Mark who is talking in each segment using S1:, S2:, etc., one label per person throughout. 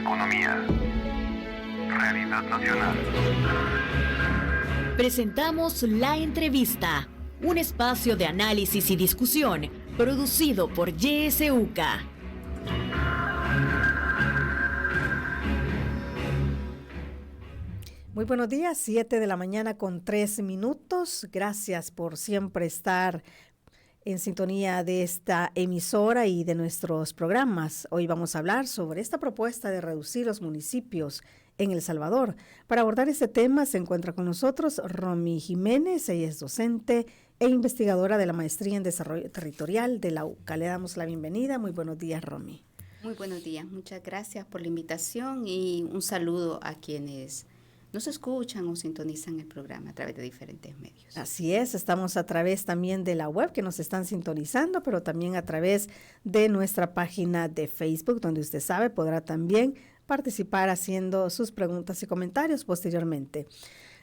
S1: economía. Realidad nacional.
S2: Presentamos La Entrevista, un espacio de análisis y discusión producido por YSUCA.
S3: Muy buenos días, 7 de la mañana con 3 minutos. Gracias por siempre estar en sintonía de esta emisora y de nuestros programas. Hoy vamos a hablar sobre esta propuesta de reducir los municipios en El Salvador. Para abordar este tema se encuentra con nosotros Romy Jiménez. Ella es docente e investigadora de la Maestría en Desarrollo Territorial de la UCA. Le damos la bienvenida. Muy buenos días, Romy.
S4: Muy buenos días. Muchas gracias por la invitación y un saludo a quienes nos escuchan o sintonizan el programa a través de diferentes medios.
S3: Así es, estamos a través también de la web que nos están sintonizando, pero también a través de nuestra página de Facebook, donde usted sabe podrá también participar haciendo sus preguntas y comentarios posteriormente.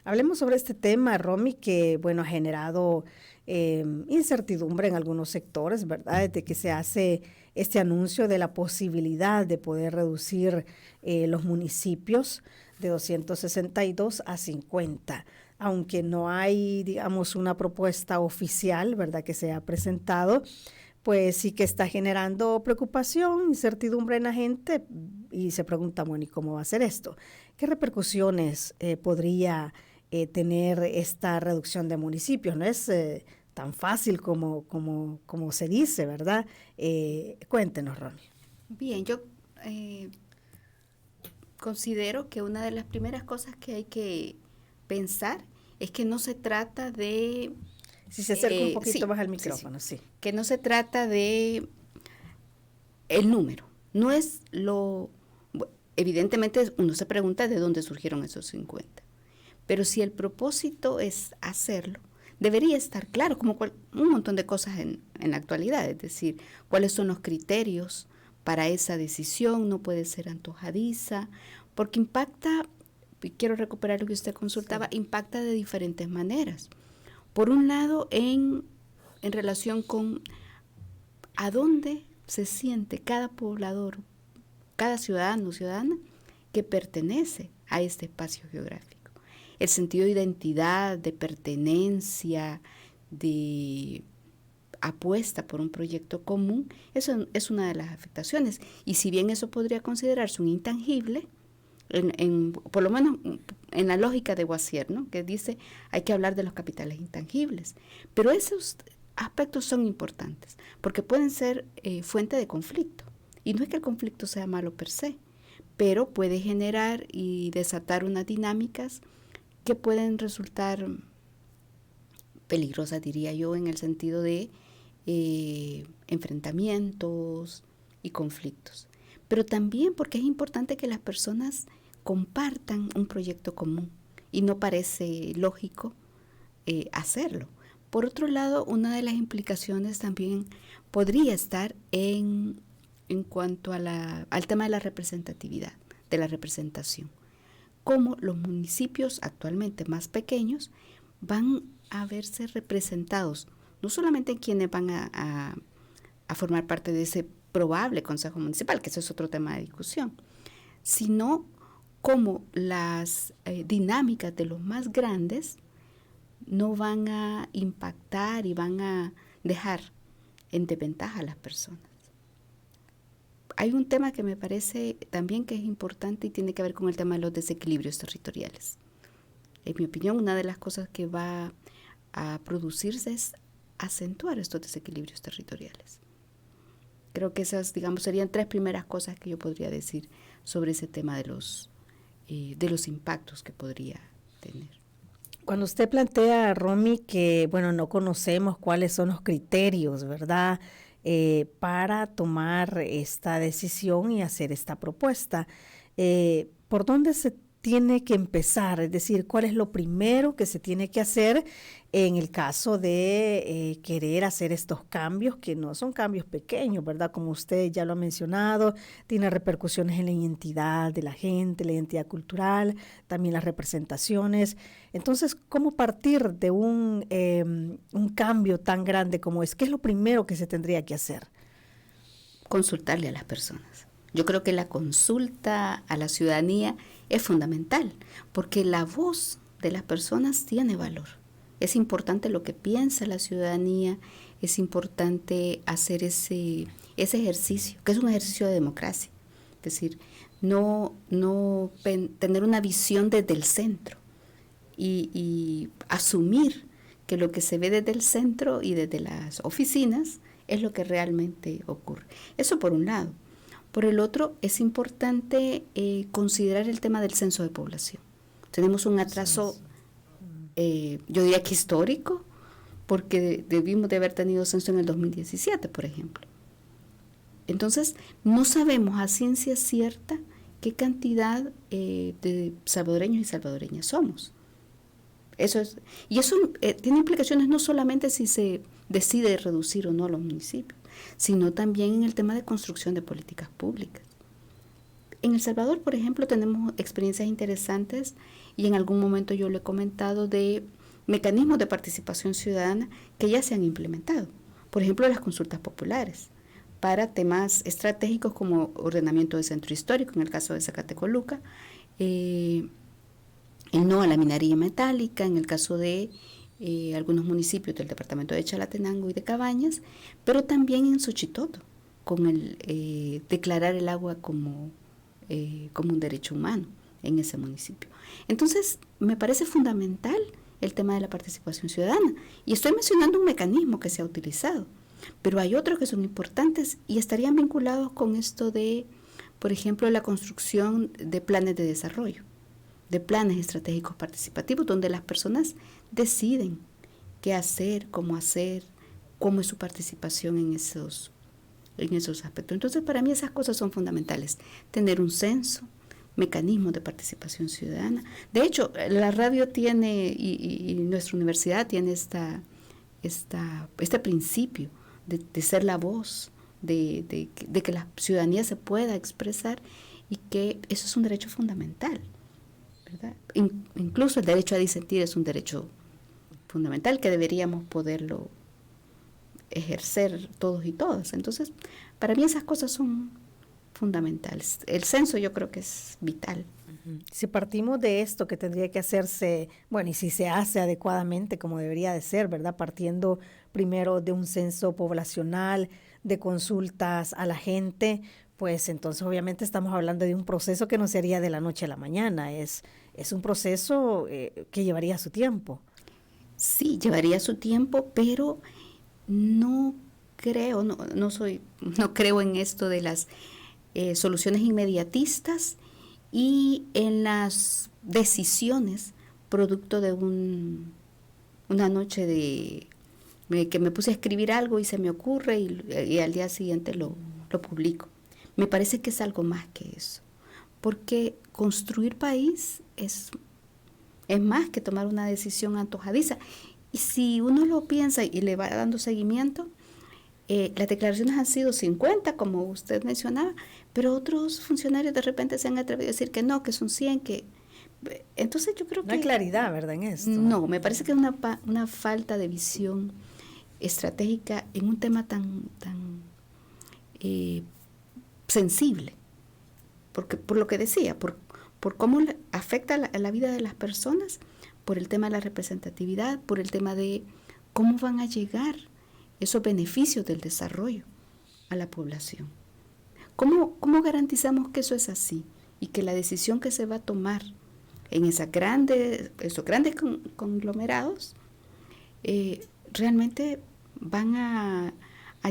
S3: Hablemos sobre este tema, Romy, que bueno, ha generado incertidumbre en algunos sectores, ¿verdad? Desde que se hace este anuncio de la posibilidad de poder reducir los municipios de 262 a 50, aunque no hay, digamos, una propuesta oficial, ¿verdad?, que se ha presentado, pues sí que está generando preocupación, incertidumbre en la gente y se pregunta, bueno, ¿y cómo va a ser esto? ¿Qué repercusiones podría tener esta reducción de municipios? No es tan fácil como se dice, ¿verdad? Cuéntenos, Romy.
S4: Bien, yo considero que una de las primeras cosas que hay que pensar es que no se trata de...
S3: Si se acerca un poquito más al micrófono, sí.
S4: Que no se trata de el número. No es lo... Evidentemente uno se pregunta de dónde surgieron esos 50. Pero si el propósito es hacerlo, debería estar claro, como un montón de cosas en la actualidad. Es decir, cuáles son los criterios para esa decisión. No puede ser antojadiza, porque impacta, y quiero recuperar lo que usted consultaba, sí. Impacta de diferentes maneras. Por un lado, en relación con a dónde se siente cada poblador, cada ciudadano o ciudadana que pertenece a este espacio geográfico. El sentido de identidad, de pertenencia, de apuesta por un proyecto común, eso es una de las afectaciones. Y si bien eso podría considerarse un intangible, por lo menos en la lógica de Guassier, ¿no?, que dice hay que hablar de los capitales intangibles. Pero esos aspectos son importantes porque pueden ser fuente de conflicto. Y no es que el conflicto sea malo per se, pero puede generar y desatar unas dinámicas que pueden resultar peligrosas, diría yo, en el sentido de enfrentamientos y conflictos. Pero también porque es importante que las personas compartan un proyecto común y no parece lógico hacerlo. Por otro lado, una de las implicaciones también podría estar en cuanto al tema de la representatividad, de la representación. Cómo los municipios actualmente más pequeños van a verse representados, no solamente en quienes van a formar parte de ese probable consejo municipal, que ese es otro tema de discusión, sino cómo las dinámicas de los más grandes no van a impactar y van a dejar en desventaja a las personas. Hay un tema que me parece también que es importante y tiene que ver con el tema de los desequilibrios territoriales. En mi opinión, una de las cosas que va a producirse es acentuar estos desequilibrios territoriales. Creo que esas, digamos, serían 3 primeras cosas que yo podría decir sobre ese tema de los impactos que podría tener.
S3: Cuando usted plantea, Romy, que bueno, no conocemos cuáles son los criterios, ¿verdad?, para tomar esta decisión y hacer esta propuesta, ¿por dónde se tiene que empezar? Es decir, ¿cuál es lo primero que se tiene que hacer en el caso de querer hacer estos cambios, que no son cambios pequeños, ¿verdad? Como usted ya lo ha mencionado, tiene repercusiones en la identidad de la gente, la identidad cultural, también las representaciones. Entonces, ¿cómo partir de un cambio tan grande como es? ¿Qué es lo primero que se tendría que hacer?
S4: Consultarle a las personas. Yo creo que la consulta a la ciudadanía es fundamental, porque la voz de las personas tiene valor. Es importante lo que piensa la ciudadanía, es importante hacer ese ejercicio, que es un ejercicio de democracia. Es decir, tener una visión desde el centro y asumir que lo que se ve desde el centro y desde las oficinas es lo que realmente ocurre. Eso por un lado. Por el otro, es importante considerar el tema del censo de población. Tenemos un atraso, yo diría que histórico, porque debimos de haber tenido censo en el 2017, por ejemplo. Entonces, no sabemos a ciencia cierta qué cantidad de salvadoreños y salvadoreñas somos. Eso tiene implicaciones no solamente si se decide reducir o no los municipios, sino también en el tema de construcción de políticas públicas. En El Salvador, por ejemplo, tenemos experiencias interesantes y en algún momento yo le he comentado de mecanismos de participación ciudadana que ya se han implementado. Por ejemplo, las consultas populares para temas estratégicos como ordenamiento de centro histórico, en el caso de Zacatecoluca, el no a la minería metálica, en el caso de algunos municipios del departamento de Chalatenango y de Cabañas, pero también en Xochitoto, con el declarar el agua como un derecho humano en ese municipio. Entonces, me parece fundamental el tema de la participación ciudadana. Y estoy mencionando un mecanismo que se ha utilizado, pero hay otros que son importantes y estarían vinculados con esto de, por ejemplo, la construcción de planes de desarrollo, de planes estratégicos participativos, donde las personas deciden qué hacer, cómo es su participación en esos aspectos. Entonces, para mí esas cosas son fundamentales. Tener un censo, mecanismos de participación ciudadana. De hecho, la radio tiene, y nuestra universidad tiene este principio de ser la voz, de que la ciudadanía se pueda expresar y que eso es un derecho fundamental, ¿verdad? Incluso el derecho a disentir es un derecho fundamental que deberíamos poderlo ejercer todos y todas. Entonces, para mí esas cosas son fundamentales. El censo yo creo que es vital.
S3: Si partimos de esto que tendría que hacerse, bueno, y si se hace adecuadamente como debería de ser, ¿verdad? Partiendo primero de un censo poblacional, de consultas a la gente, pues entonces obviamente estamos hablando de un proceso que no se haría de la noche a la mañana, es un proceso que llevaría su tiempo.
S4: Sí, llevaría su tiempo, pero no creo en esto de las soluciones inmediatistas y en las decisiones producto de una noche que me puse a escribir algo y se me ocurre y al día siguiente lo publico. Me parece que es algo más que eso, porque construir país es más que tomar una decisión antojadiza. Y si uno lo piensa y le va dando seguimiento, las declaraciones han sido 50, como usted mencionaba, pero otros funcionarios de repente se han atrevido a decir que no, que son 100, que... Entonces yo creo que...
S3: No hay claridad, ¿verdad?, en esto.
S4: No, me parece que es una falta de visión estratégica en un tema tan sensible, porque por lo que decía, por cómo afecta la vida de las personas, por el tema de la representatividad, por el tema de cómo van a llegar esos beneficios del desarrollo a la población. ¿Cómo garantizamos que eso es así y que la decisión que se va a tomar en esos grandes conglomerados realmente van a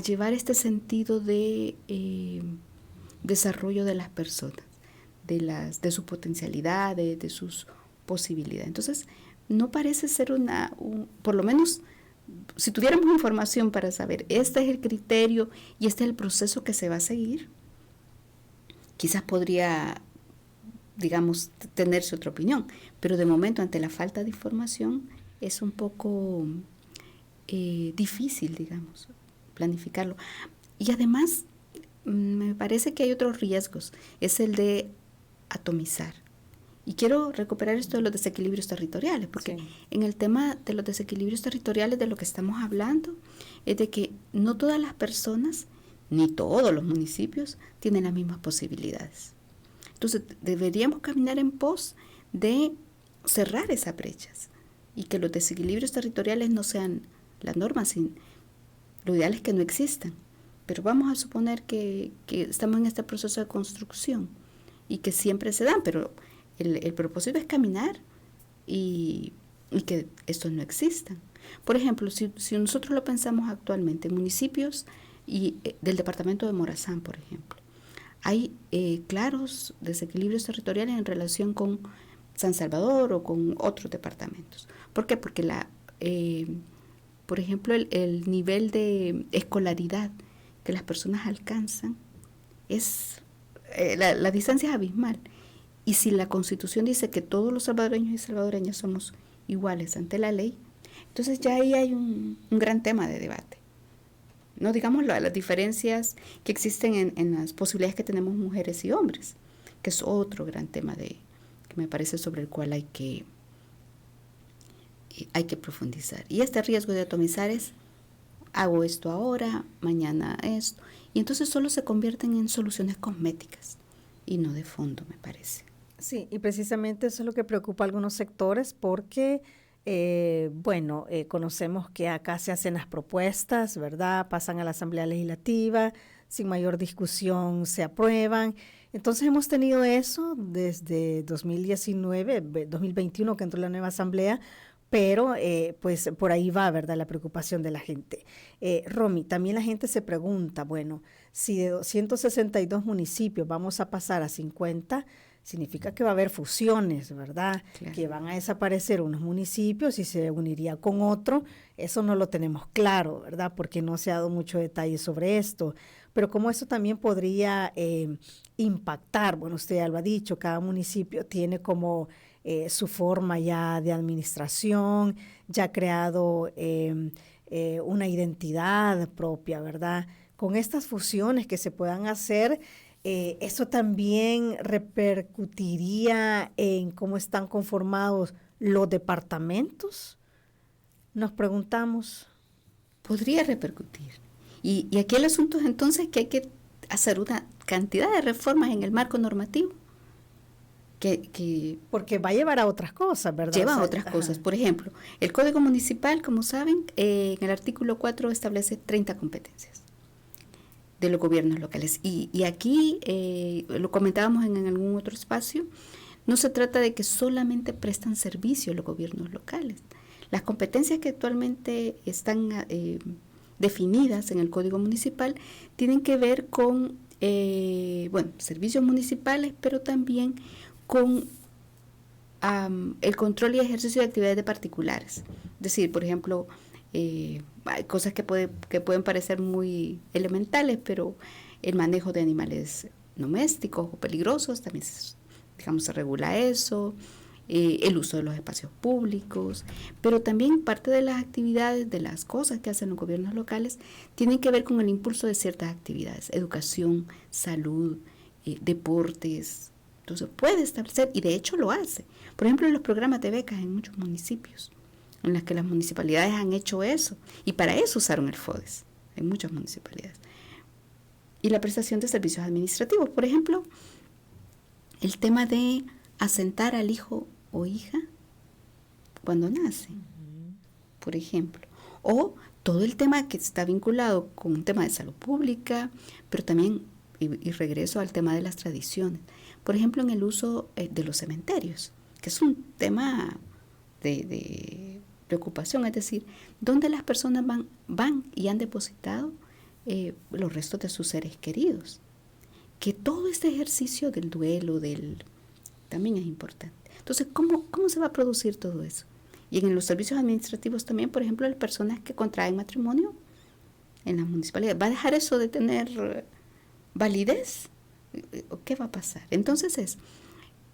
S4: llevar este sentido de desarrollo de las personas, de su potencialidad, de sus posibilidades? Entonces, no parece ser por lo menos, si tuviéramos información para saber, este es el criterio y este es el proceso que se va a seguir, quizás podría, digamos, tenerse otra opinión, pero de momento, ante la falta de información, es un poco difícil, digamos, planificarlo. Y además, me parece que hay otros riesgos, es el de atomizar. Y quiero recuperar esto de los desequilibrios territoriales, porque sí, en el tema de los desequilibrios territoriales de lo que estamos hablando es de que no todas las personas ni todos los municipios tienen las mismas posibilidades. Entonces, deberíamos caminar en pos de cerrar esas brechas y que los desequilibrios territoriales no sean la norma. Lo ideal es que no existan, pero vamos a suponer que estamos en este proceso de construcción y que siempre se dan, pero el propósito es caminar y que estos no existan. Por ejemplo, si nosotros lo pensamos actualmente, municipios del departamento de Morazán, por ejemplo, hay claros desequilibrios territoriales en relación con San Salvador o con otros departamentos. ¿Por qué? Porque por ejemplo, el nivel de escolaridad que las personas alcanzan la distancia es abismal. Y si la Constitución dice que todos los salvadoreños y salvadoreñas somos iguales ante la ley, entonces ya ahí hay un gran tema de debate. No digamos las diferencias que existen en las posibilidades que tenemos mujeres y hombres, que es otro gran tema que me parece sobre el cual hay que profundizar. Y este riesgo de atomizar es, hago esto ahora, mañana esto, y entonces solo se convierten en soluciones cosméticas y no de fondo, me parece.
S3: Sí, y precisamente eso es lo que preocupa a algunos sectores porque, conocemos que acá se hacen las propuestas, ¿verdad? Pasan a la Asamblea Legislativa, sin mayor discusión se aprueban. Entonces hemos tenido eso desde 2021 que entró la nueva Asamblea, pero pues por ahí va, ¿verdad?, la preocupación de la gente. Romy, también la gente se pregunta, bueno, si de 262 municipios vamos a pasar a 50, significa que va a haber fusiones, ¿verdad? Claro. Que van a desaparecer unos municipios y se uniría con otro. Eso no lo tenemos claro, ¿verdad? Porque no se ha dado mucho detalle sobre esto. Pero como eso también podría impactar, bueno, usted ya lo ha dicho, cada municipio tiene como su forma ya de administración, ya ha creado una identidad propia, ¿verdad? Con estas fusiones que se puedan hacer, ¿eso también repercutiría en cómo están conformados los departamentos? Nos preguntamos.
S4: Podría repercutir. Y aquí el asunto es entonces que hay que hacer una cantidad de reformas en el marco normativo.
S3: Porque va a llevar a otras cosas, ¿verdad?
S4: Lleva a otras cosas. Por ejemplo, el Código Municipal, como saben, en el artículo 4 establece 30 competencias de los gobiernos locales. Y aquí, lo comentábamos en algún otro espacio, no se trata de que solamente prestan servicio los gobiernos locales. Las competencias que actualmente están definidas en el Código Municipal tienen que ver con, servicios municipales, pero también con el control y ejercicio de actividades de particulares. Es decir, por ejemplo, hay cosas que pueden parecer muy elementales, pero el manejo de animales domésticos o peligrosos, también se regula eso, el uso de los espacios públicos, pero también parte de las actividades, de las cosas que hacen los gobiernos locales, tienen que ver con el impulso de ciertas actividades, educación, salud, deportes. Entonces puede establecer, y de hecho lo hace, por ejemplo, en los programas de becas en muchos municipios, en las que las municipalidades han hecho eso, y para eso usaron el FODES, en muchas municipalidades. Y la prestación de servicios administrativos, por ejemplo, el tema de asentar al hijo o hija cuando nace, por ejemplo, o todo el tema que está vinculado con un tema de salud pública, pero también, y regreso al tema de las tradiciones, por ejemplo, en el uso de los cementerios, que es un tema de preocupación, es decir, donde las personas van y han depositado los restos de sus seres queridos. Que todo este ejercicio del duelo también es importante. Entonces, ¿cómo se va a producir todo eso? Y en los servicios administrativos también, por ejemplo, las personas que contraen matrimonio en las municipalidades, ¿va a dejar eso de tener validez? ¿Qué va a pasar? Entonces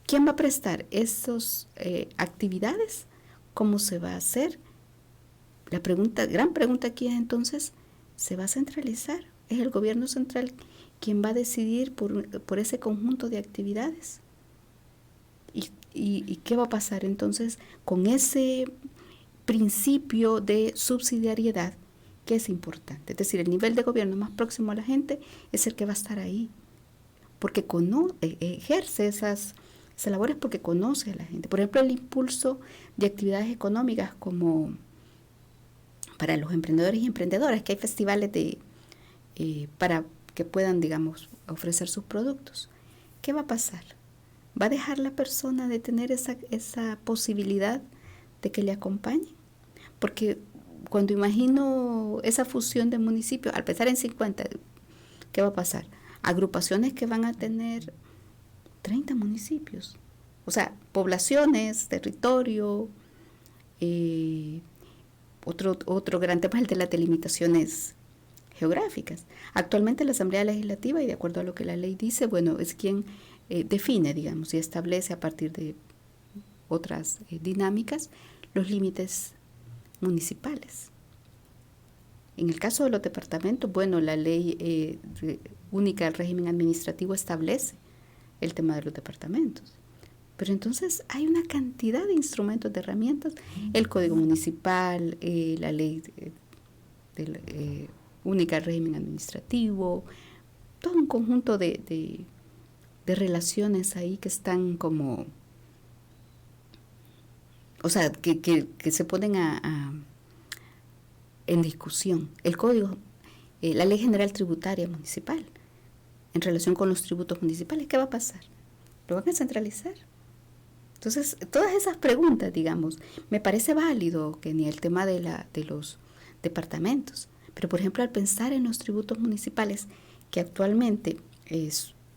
S4: ¿quién va a prestar esas actividades? ¿Cómo se va a hacer? La gran pregunta aquí es entonces, ¿se va a centralizar? ¿Es el gobierno central quien va a decidir por ese conjunto de actividades? ¿Y qué va a pasar entonces con ese principio de subsidiariedad ¿Qué es importante? Es decir, el nivel de gobierno más próximo a la gente es el que va a estar ahí, porque ejerce esas labores porque conoce a la gente. Por ejemplo, el impulso de actividades económicas como para los emprendedores y emprendedoras, que hay festivales para que puedan, digamos, ofrecer sus productos. ¿Qué va a pasar? ¿Va a dejar la persona de tener esa posibilidad de que le acompañe? Porque cuando imagino esa fusión de municipios, al empezar en 50, ¿qué va a pasar? Agrupaciones que van a tener 30 municipios. O sea, poblaciones, territorio. Otro gran tema es el de las delimitaciones geográficas. Actualmente la Asamblea Legislativa, y de acuerdo a lo que la ley dice, bueno, es quien define, digamos, y establece a partir de otras dinámicas los límites municipales. En el caso de los departamentos, bueno, la ley única del régimen administrativo establece el tema de los departamentos. Pero entonces hay una cantidad de instrumentos, de herramientas, el Código Municipal, la ley única del régimen administrativo, todo un conjunto de relaciones ahí que están como, o sea, que se ponen en discusión. El Código, la Ley General Tributaria Municipal, en relación con los tributos municipales, ¿qué va a pasar? ¿Lo van a centralizar? Entonces, todas esas preguntas, digamos, me parece válido que ni el tema de los departamentos, pero por ejemplo, al pensar en los tributos municipales, que actualmente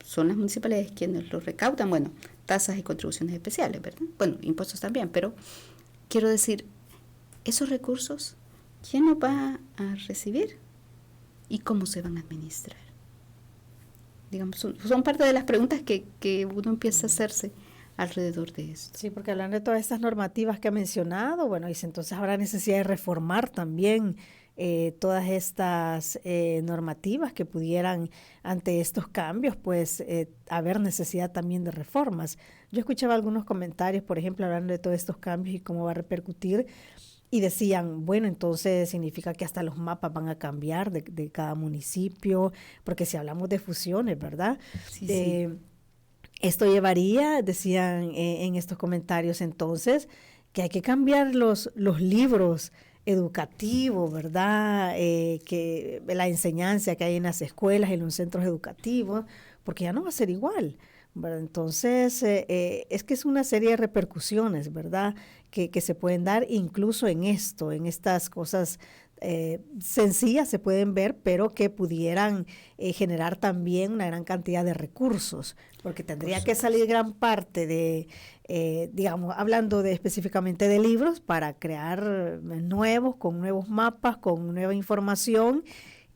S4: son las municipalidades quienes los recaudan, bueno, tasas y contribuciones especiales, ¿verdad? Bueno, impuestos también, pero quiero decir, esos recursos, ¿quién los va a recibir? ¿Y cómo se van a administrar? Digamos, son parte de las preguntas que uno empieza a hacerse alrededor de esto.
S3: Sí, porque hablando de todas estas normativas que ha mencionado, bueno, dice, entonces habrá necesidad de reformar también todas estas normativas que pudieran, ante estos cambios, pues haber necesidad también de reformas. Yo escuchaba algunos comentarios, por ejemplo, hablando de todos estos cambios y cómo va a repercutir, y decían, bueno, entonces significa que hasta los mapas van a cambiar de cada municipio, porque si hablamos de fusiones, ¿verdad?
S4: Sí.
S3: Esto llevaría, decían en estos comentarios entonces, que hay que cambiar los libros educativos, ¿verdad? Que la enseñanza que hay en las escuelas, en los centros educativos, porque ya no va a ser igual, ¿verdad? Entonces, es que es una serie de repercusiones, ¿verdad? Que se pueden dar incluso en esto, en estas cosas sencillas se pueden ver, pero que pudieran generar también una gran cantidad de recursos, porque tendría que salir gran parte de, digamos, hablando específicamente de libros, para crear nuevos, con nuevos mapas, con nueva información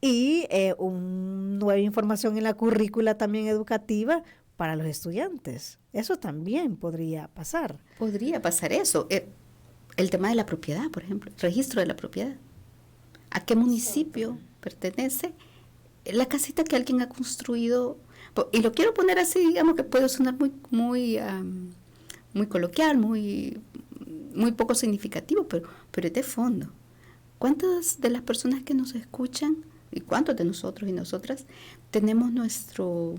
S3: y nueva información en la currícula también educativa para los estudiantes. Eso también podría pasar.
S4: Podría pasar eso. El tema de la propiedad, por ejemplo, el registro de la propiedad. ¿A qué municipio pertenece la casita que alguien ha construido? Y lo quiero poner así, digamos, que puede sonar muy coloquial, muy poco significativo, pero es de fondo. ¿Cuántas de las personas que nos escuchan y cuántos de nosotros y nosotras tenemos nuestro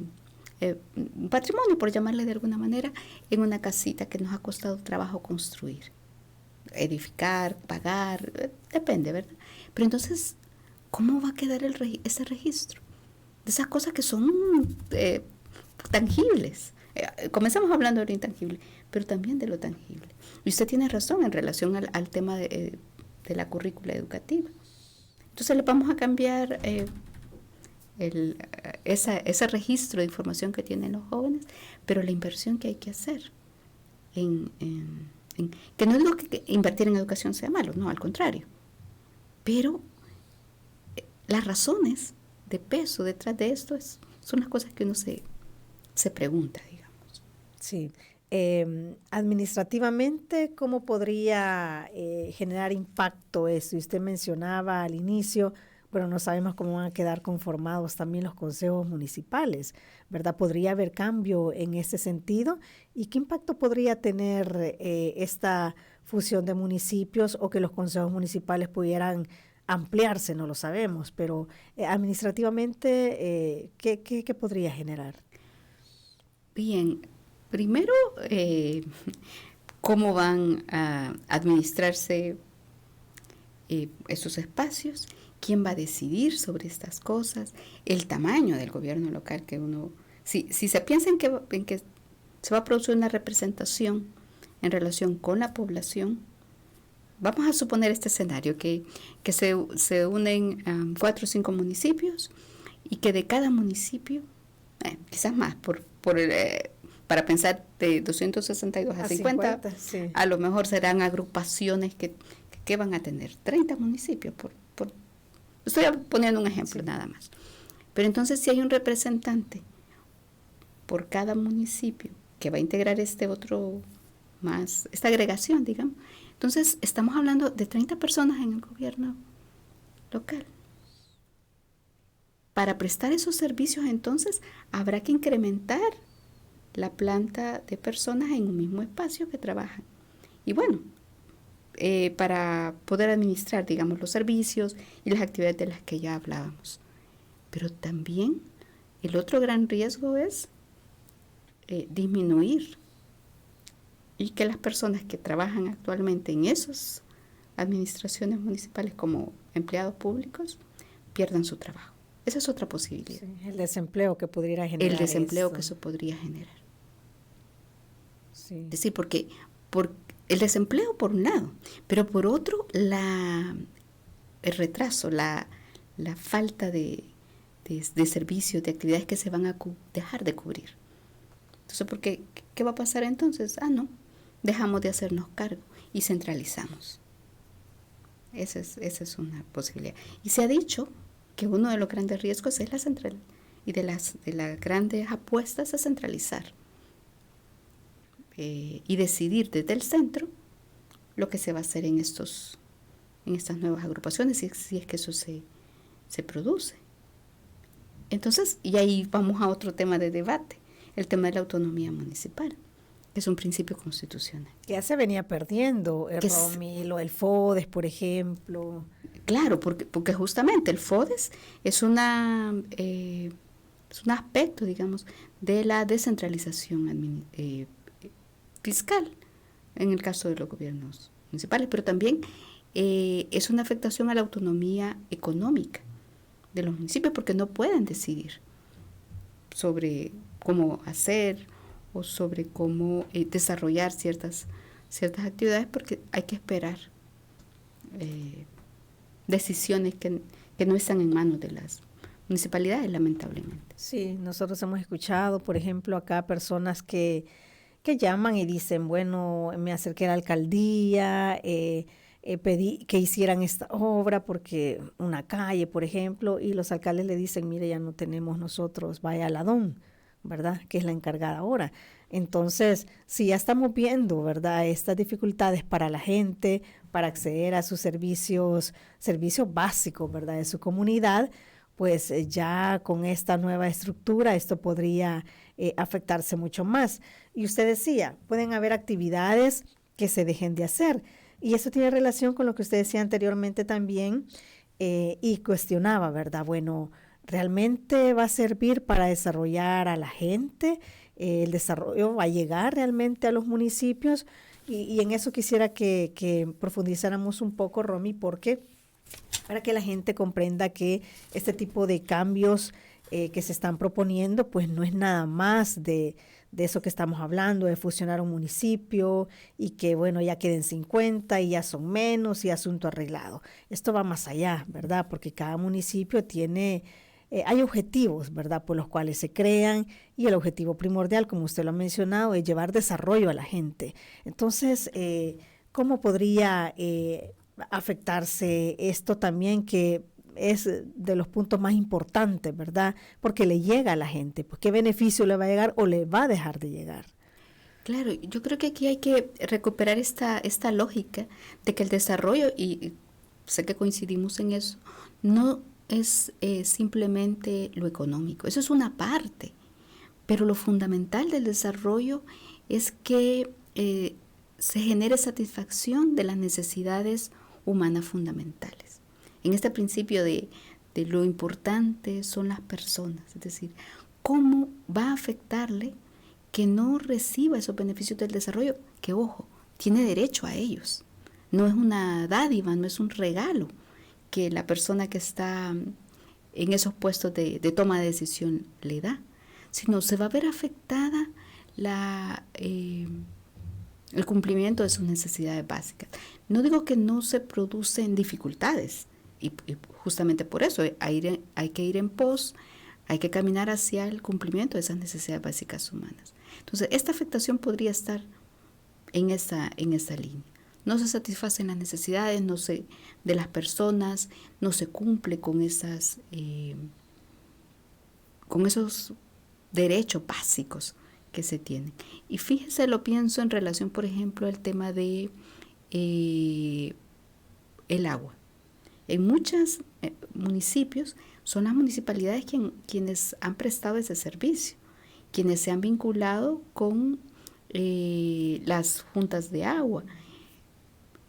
S4: patrimonio, por llamarle de alguna manera, en una casita que nos ha costado trabajo construir, edificar, pagar, depende, ¿verdad? Pero entonces, ¿cómo va a quedar ese registro? De esas cosas que son tangibles. Comenzamos hablando de lo intangible, pero también de lo tangible. Y usted tiene razón en relación al tema de la currícula educativa. Entonces le vamos a cambiar ese registro de información que tienen los jóvenes, pero la inversión que hay que hacer que no digo que invertir en educación sea malo, no, al contrario, pero las razones de peso detrás de esto son las cosas que uno se pregunta, digamos.
S3: Sí. Administrativamente, ¿cómo podría generar impacto eso? Y usted mencionaba al inicio, bueno, no sabemos cómo van a quedar conformados también los consejos municipales, ¿verdad? ¿Podría haber cambio en ese sentido? ¿Y qué impacto podría tener esta fusión de municipios o que los consejos municipales pudieran ampliarse, no lo sabemos, pero administrativamente, ¿qué podría generar?
S4: Bien, primero, ¿cómo van a administrarse esos espacios? ¿Quién va a decidir sobre estas cosas? El tamaño del gobierno local que uno... Si se piensa en que se va a producir una representación en relación con la población, vamos a suponer este escenario, que se unen 4 o 5 municipios y que de cada municipio, quizás más, para pensar de 262 a 50 sí. A lo mejor serán agrupaciones que van a tener 30 municipios. Estoy poniendo un ejemplo sí. Nada más. Pero entonces si hay un representante por cada municipio que va a integrar esta agregación, digamos, entonces estamos hablando de 30 personas en el gobierno local. Para prestar esos servicios, entonces, habrá que incrementar la planta de personas en un mismo espacio que trabajan. Y bueno, para poder administrar, digamos, los servicios y las actividades de las que ya hablábamos. Pero también el otro gran riesgo es disminuir y que las personas que trabajan actualmente en esas administraciones municipales como empleados públicos pierdan su trabajo. Esa es otra posibilidad. Sí,
S3: el desempleo que pudiera generar.
S4: El desempleo que eso podría generar. Sí. Es decir, porque el desempleo por un lado, pero por otro el retraso, la falta de servicios, de actividades que se van a dejar de cubrir. Entonces, ¿qué va a pasar entonces? No, dejamos de hacernos cargo y centralizamos. Esa es una posibilidad. Y se ha dicho que uno de los grandes riesgos es la central y de las grandes apuestas a centralizar y decidir desde el centro lo que se va a hacer en estas nuevas agrupaciones, si es que eso se produce. Entonces, y ahí vamos a otro tema de debate, el tema de la autonomía municipal, que es un principio constitucional.
S3: Que ya se venía perdiendo, Romy, lo del FODES, por ejemplo.
S4: Claro, porque justamente el FODES es un aspecto, digamos, de la descentralización fiscal, en el caso de los gobiernos municipales, pero también es una afectación a la autonomía económica de los municipios, porque no pueden decidir sobre cómo hacer o sobre cómo desarrollar ciertas actividades, porque hay que esperar decisiones que no están en manos de las municipalidades, lamentablemente.
S3: Sí, nosotros hemos escuchado, por ejemplo, acá personas que llaman y dicen, bueno, me acerqué a la alcaldía, pedí que hicieran esta obra porque una calle, por ejemplo, y los alcaldes le dicen, mire, ya no tenemos nosotros, vaya a la DON, ¿verdad?, que es la encargada ahora. Entonces, si ya estamos viendo, ¿verdad?, estas dificultades para la gente, para acceder a sus servicios básicos, ¿verdad?, de su comunidad, pues ya con esta nueva estructura esto podría afectarse mucho más. Y usted decía, pueden haber actividades que se dejen de hacer. Y eso tiene relación con lo que usted decía anteriormente también y cuestionaba, ¿verdad? Bueno, ¿realmente va a servir para desarrollar a la gente? ¿El desarrollo va a llegar realmente a los municipios? Y en eso quisiera que profundizáramos un poco, Romy, porque para que la gente comprenda que este tipo de cambios que se están proponiendo, pues no es nada más de eso que estamos hablando, de fusionar un municipio y que, bueno, ya queden 50 y ya son menos y asunto arreglado. Esto va más allá, ¿verdad? Porque cada municipio tiene, hay objetivos, ¿verdad?, por los cuales se crean, y el objetivo primordial, como usted lo ha mencionado, es llevar desarrollo a la gente. Entonces, ¿cómo podría afectarse esto también, que es de los puntos más importantes, ¿verdad? Porque le llega a la gente, pues ¿qué beneficio le va a llegar o le va a dejar de llegar?
S4: Claro, yo creo que aquí hay que recuperar esta lógica de que el desarrollo, y sé que coincidimos en eso, no es simplemente lo económico, eso es una parte, pero lo fundamental del desarrollo es que se genere satisfacción de las necesidades humanas fundamentales. en este principio de lo importante son las personas, es decir, cómo va a afectarle que no reciba esos beneficios del desarrollo, que ojo, tiene derecho a ellos. No es una dádiva, no es un regalo que la persona que está en esos puestos de toma de decisión le da, sino se va a ver afectada el cumplimiento de sus necesidades básicas. No digo que no se producen dificultades, y justamente por eso hay que ir en pos, hay que caminar hacia el cumplimiento de esas necesidades básicas humanas. Entonces, esta afectación podría estar en esa línea. No se satisfacen las necesidades de las personas, no se cumple con esos derechos básicos que se tienen. Y fíjese, lo pienso en relación, por ejemplo, al tema de el agua. En muchos municipios son las municipalidades quienes han prestado ese servicio, quienes se han vinculado con las juntas de agua.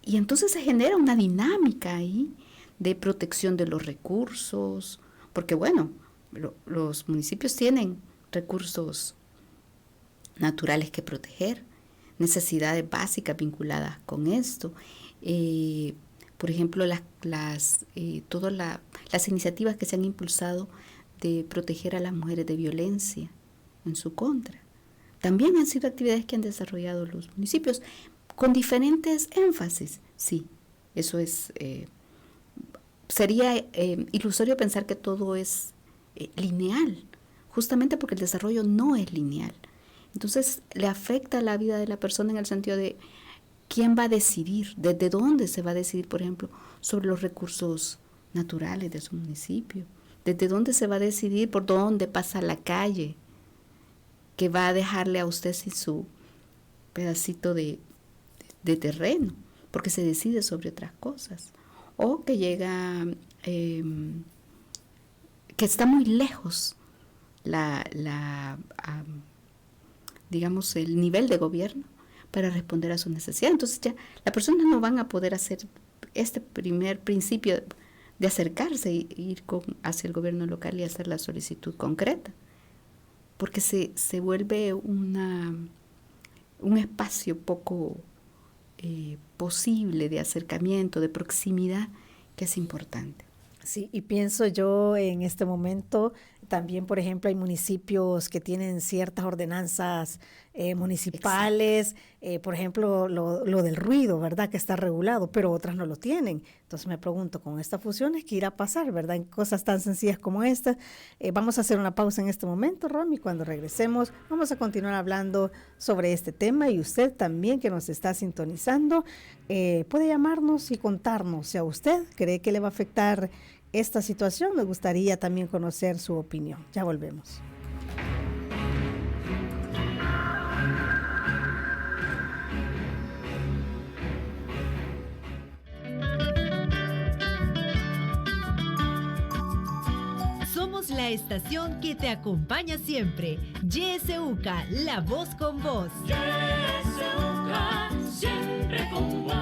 S4: Y entonces se genera una dinámica ahí de protección de los recursos, porque bueno, los municipios tienen recursos naturales que proteger, necesidades básicas vinculadas con esto. Por ejemplo, todas las iniciativas que se han impulsado de proteger a las mujeres de violencia en su contra. También han sido actividades que han desarrollado los municipios con diferentes énfasis. Sí, eso es. Sería ilusorio pensar que todo es lineal, justamente porque el desarrollo no es lineal. Entonces, le afecta la vida de la persona en el sentido de quién va a decidir, desde dónde se va a decidir, por ejemplo, sobre los recursos naturales de su municipio, desde dónde se va a decidir por dónde pasa la calle, que va a dejarle a usted sin su pedacito de terreno, porque se decide sobre otras cosas. O que llega, que está muy lejos digamos, el nivel de gobierno para responder a sus necesidades. Entonces ya las personas no van a poder hacer este primer principio de acercarse e ir hacia el gobierno local y hacer la solicitud concreta, porque se vuelve un espacio poco posible de acercamiento, de proximidad, que es importante.
S3: Sí, y pienso yo en este momento, también, por ejemplo, hay municipios que tienen ciertas ordenanzas municipales, por ejemplo, lo del ruido, ¿verdad?, que está regulado, pero otras no lo tienen. Entonces me pregunto, con estas fusiones, ¿qué irá a pasar, verdad, en cosas tan sencillas como estas? Vamos a hacer una pausa en este momento, Romy, cuando regresemos vamos a continuar hablando sobre este tema, y usted también que nos está sintonizando puede llamarnos y contarnos si a usted cree que le va a afectar esta situación. Me gustaría también conocer su opinión. Ya volvemos.
S2: Somos la estación que te acompaña siempre. YSUCA, la voz con vos.
S5: YSUCA, siempre con vos.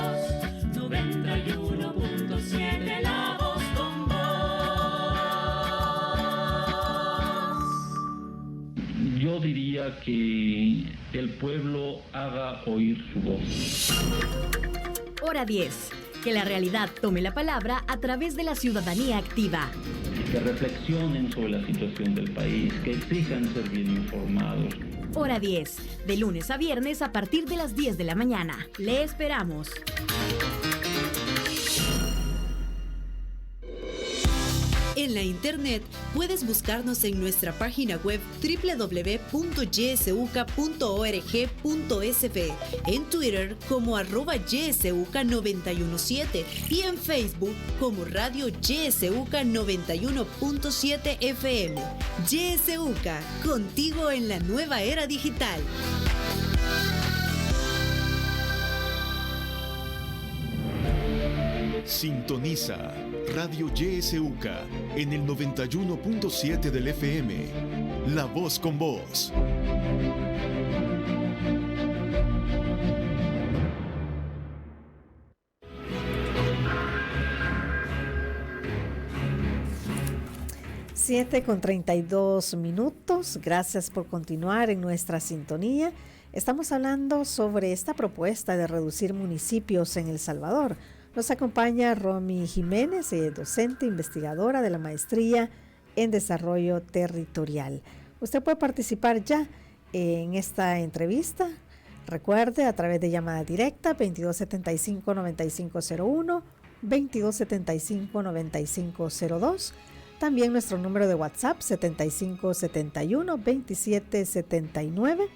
S5: 91.7, la voz con vos.
S6: Yo diría que el pueblo haga oír su voz.
S2: Hora 10. Que la realidad tome la palabra a través de la ciudadanía activa.
S6: Que reflexionen sobre la situación del país, que exijan ser bien informados.
S2: Hora 10. De lunes a viernes a partir de las 10 de la mañana. Le esperamos. En la internet puedes buscarnos en nuestra página web www.ysuca.org.sb, en Twitter como @ysuca917 y en Facebook como Radio YSUCA 91.7 FM. YSUCA, contigo en la nueva era digital.
S7: Sintoniza Radio YSUCA en el 91.7 del FM. La voz con vos.
S3: 7:32. Gracias por continuar en nuestra sintonía. Estamos hablando sobre esta propuesta de reducir municipios en El Salvador. Nos acompaña Romy Jiménez, docente investigadora de la Maestría en Desarrollo Territorial. Usted puede participar ya en esta entrevista. Recuerde, a través de llamada directa 2275-9501, 2275-9502. También nuestro número de WhatsApp 7571-2779.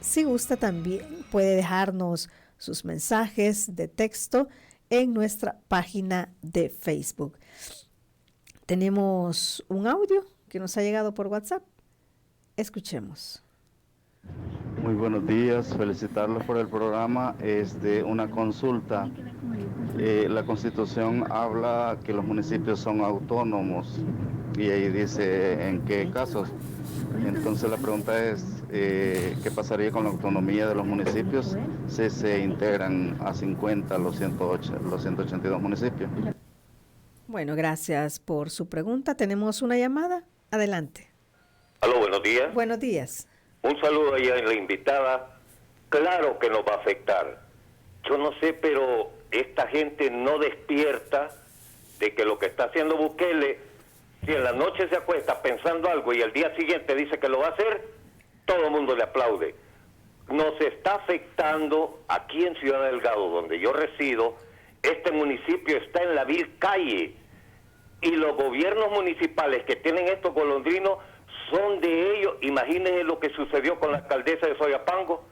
S3: Si gusta, también puede dejarnos sus mensajes de texto en nuestra página de Facebook. Tenemos un audio que nos ha llegado por WhatsApp. Escuchemos.
S8: Muy buenos días, felicitarlos por el programa. Una consulta. La Constitución habla que los municipios son autónomos y ahí dice en qué casos. Entonces la pregunta es, ¿qué pasaría con la autonomía de los municipios si se integran a 50 los 182 municipios?
S3: Bueno, gracias por su pregunta. Tenemos una llamada. Adelante.
S9: Aló, buenos días.
S3: Buenos días.
S9: Un saludo ahí a la invitada. Claro que nos va a afectar. Yo no sé, pero esta gente no despierta de que lo que está haciendo Bukele, si en la noche se acuesta pensando algo y al día siguiente dice que lo va a hacer, todo el mundo le aplaude. Nos está afectando aquí en Ciudad Delgado, donde yo resido. Este municipio está en la vil calle y los gobiernos municipales que tienen estos golondrinos son de ellos. Imagínense lo que sucedió con la alcaldesa de Soyapango.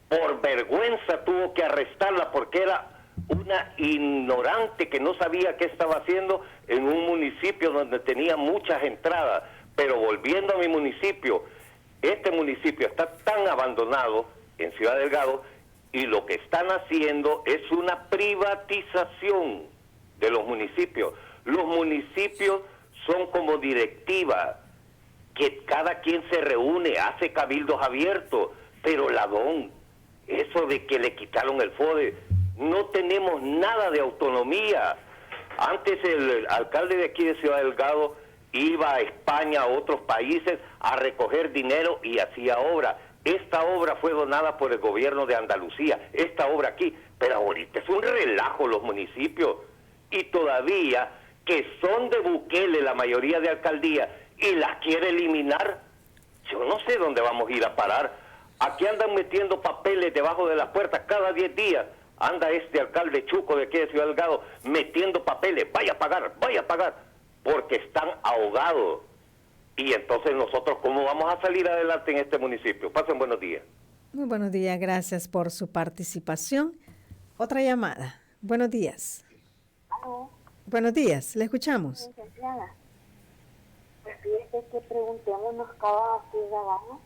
S9: Por vergüenza tuvo que arrestarla porque era una ignorante que no sabía qué estaba haciendo en un municipio donde tenía muchas entradas. Pero volviendo a mi municipio, este municipio está tan abandonado en Ciudad Delgado y lo que están haciendo es una privatización de los municipios. Los municipios son como directiva, que cada quien se reúne, hace cabildos abiertos, pero ladrón, eso de que le quitaron el FODE, no tenemos nada de autonomía. Antes el alcalde de aquí de Ciudad Delgado iba a España, a otros países, a recoger dinero y hacía obra. Esta obra fue donada por el gobierno de Andalucía, esta obra aquí, pero ahorita es un relajo los municipios, y todavía que son de Bukele la mayoría de alcaldías, y las quiere eliminar. Yo no sé dónde vamos a ir a parar. Aquí andan metiendo papeles debajo de las puertas cada 10 días. Anda este alcalde Chuco de aquí de Ciudad Delgado metiendo papeles. Vaya a pagar, porque están ahogados. Y entonces nosotros, ¿cómo vamos a salir adelante en este municipio? Pasen buenos días.
S3: Muy buenos días, gracias por su participación. Otra llamada. Buenos días.
S10: ¿Aló?
S3: Buenos días, le escuchamos.
S10: Licenciada, pues fíjese que preguntémonos cada ciudadano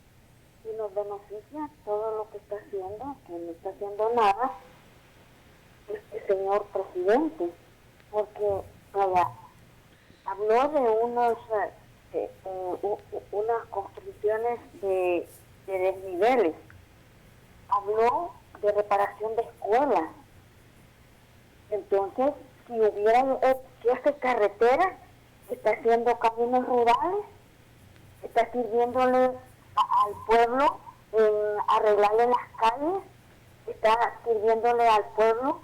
S10: si nos beneficia todo lo que está haciendo, que no está haciendo nada este señor presidente, porque vaya, habló de unas construcciones de desniveles, habló de reparación de escuelas. Entonces, si hubiera que hacer carreteras, está haciendo caminos rurales, está sirviéndole al pueblo arreglarle las calles, está sirviéndole al pueblo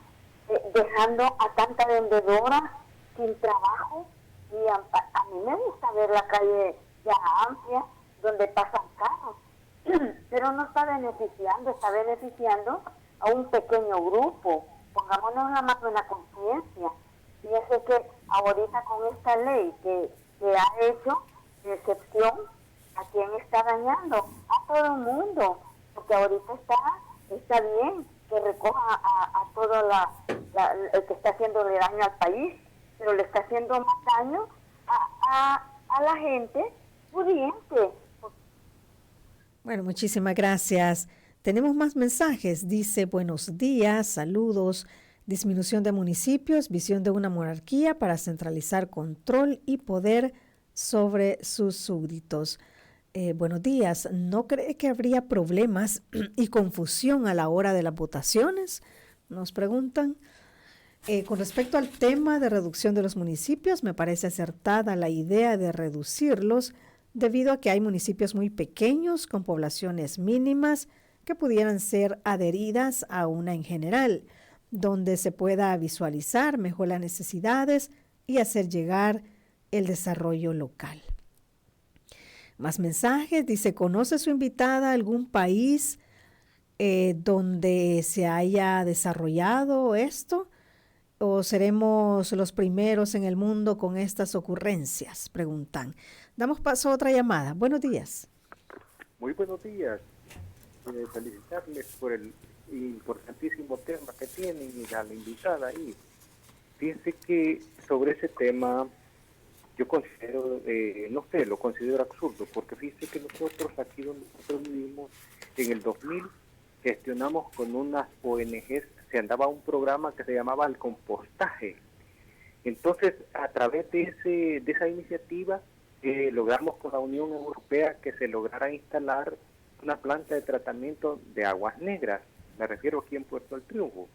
S10: dejando a tanta vendedora sin trabajo. Y a mí me gusta ver la calle ya amplia donde pasan carros, pero no está beneficiando a un pequeño grupo. Pongámonos la mano en la conciencia. Fíjese que ahorita con esta ley que ha hecho de excepción, ¿a quién está dañando? A todo el mundo, porque ahorita está bien que recoja a todo el que está haciéndole daño al país, pero le está haciendo más daño a la gente pudiente.
S3: Bueno, muchísimas gracias. Tenemos más mensajes. Dice, buenos días, saludos. Disminución de municipios, visión de una monarquía para centralizar control y poder sobre sus súbditos. Buenos días. ¿No cree que habría problemas y confusión a la hora de las votaciones? Nos preguntan. Con respecto al tema de reducción de los municipios, me parece acertada la idea de reducirlos debido a que hay municipios muy pequeños con poblaciones mínimas que pudieran ser adheridas a una en general, donde se pueda visualizar mejor las necesidades y hacer llegar el desarrollo local. Más mensajes, dice, ¿conoce su invitada algún país donde se haya desarrollado esto? ¿O seremos los primeros en el mundo con estas ocurrencias? Preguntan. Damos paso a otra llamada. Buenos días.
S11: Muy buenos días. Felicitarles por el importantísimo tema que tienen y a la invitada ahí. Fíjense que sobre ese tema yo considero, no sé, lo considero absurdo, porque fíjense que nosotros aquí donde nosotros vivimos, en el 2000 gestionamos con unas ONGs, se andaba un programa que se llamaba el compostaje. Entonces, a través de esa iniciativa, logramos con la Unión Europea que se lograra instalar una planta de tratamiento de aguas negras. Me refiero aquí en Puerto del Triunfo.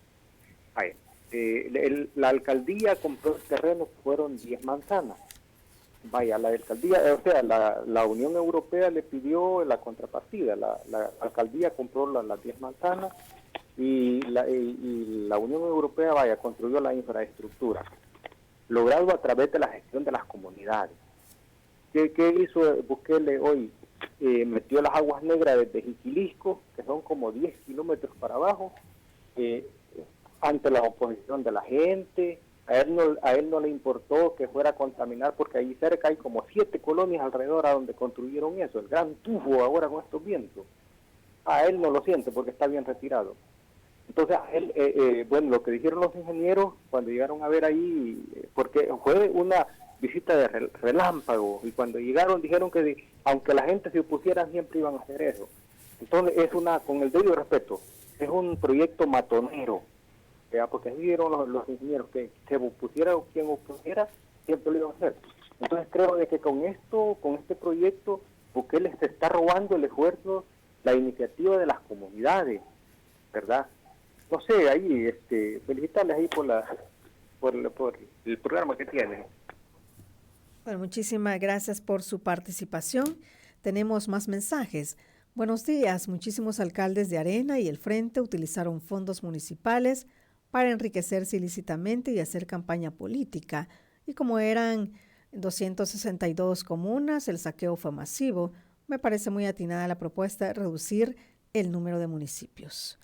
S11: La alcaldía compró el terreno, fueron 10 manzanas. Vaya, la alcaldía, o sea, la Unión Europea le pidió la contrapartida. La alcaldía compró las 10 manzanas y la Unión Europea, vaya, construyó la infraestructura, logrado a través de la gestión de las comunidades. ¿Qué hizo Bukele hoy? Metió las aguas negras desde Jiquilisco, que son como 10 kilómetros para abajo, ante la oposición de la gente. A él no le importó que fuera a contaminar, porque ahí cerca hay como 7 colonias alrededor a donde construyeron eso, el gran tufo ahora con estos vientos. A él no lo siente porque está bien retirado. Entonces, bueno, lo que dijeron los ingenieros cuando llegaron a ver ahí, porque fue una visita de relámpago, y cuando llegaron dijeron que aunque la gente se opusiera siempre iban a hacer eso. Entonces con el debido respeto, es un proyecto matonero, porque así vieron los ingenieros, que se opusiera o quien opusiera siempre lo iban a hacer. Entonces creo de que con este proyecto, Bukele se está robando el esfuerzo, la iniciativa de las comunidades, ¿verdad? No sé, ahí felicitarles ahí por el programa que tienen.
S3: Bueno, muchísimas gracias por su participación. Tenemos más mensajes. Buenos días. Muchísimos alcaldes de Arena y el Frente utilizaron fondos municipales para enriquecerse ilícitamente y hacer campaña política. Y como eran 262 comunas, el saqueo fue masivo. Me parece muy atinada la propuesta de reducir el número de municipios.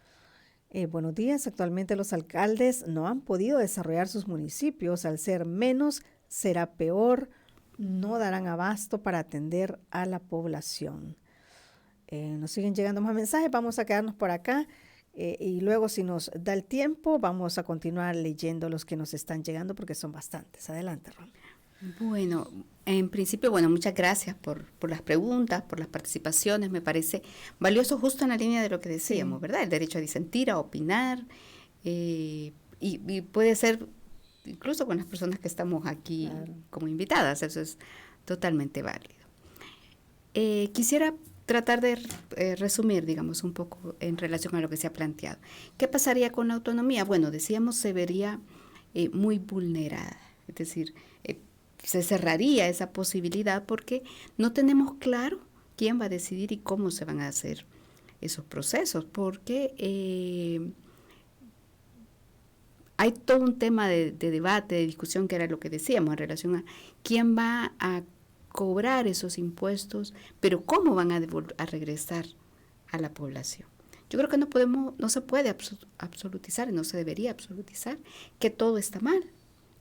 S3: Buenos días. Actualmente los alcaldes no han podido desarrollar sus municipios. Al ser menos, será peor. No darán abasto para atender a la población. Nos siguen llegando más mensajes. Vamos a quedarnos por acá y luego, si nos da el tiempo, vamos a continuar leyendo los que nos están llegando porque son bastantes. Adelante, Ron.
S4: Bueno, en principio, muchas gracias por las preguntas, por las participaciones. Me parece valioso, justo en la línea de lo que decíamos, ¿verdad? El derecho a disentir, a opinar, y puede ser incluso con las personas que estamos aquí como invitadas. Eso es totalmente válido. Quisiera tratar de resumir, digamos, un poco en relación a lo que se ha planteado. ¿Qué pasaría con la autonomía? Bueno, decíamos, se vería muy vulnerada, es decir, se cerraría esa posibilidad porque no tenemos claro quién va a decidir y cómo se van a hacer esos procesos, porque hay todo un tema de debate, de discusión, que era lo que decíamos en relación a quién va a cobrar esos impuestos, pero cómo van a regresar a la población. Yo creo que no se puede absolutizar, no se debería absolutizar que todo está mal,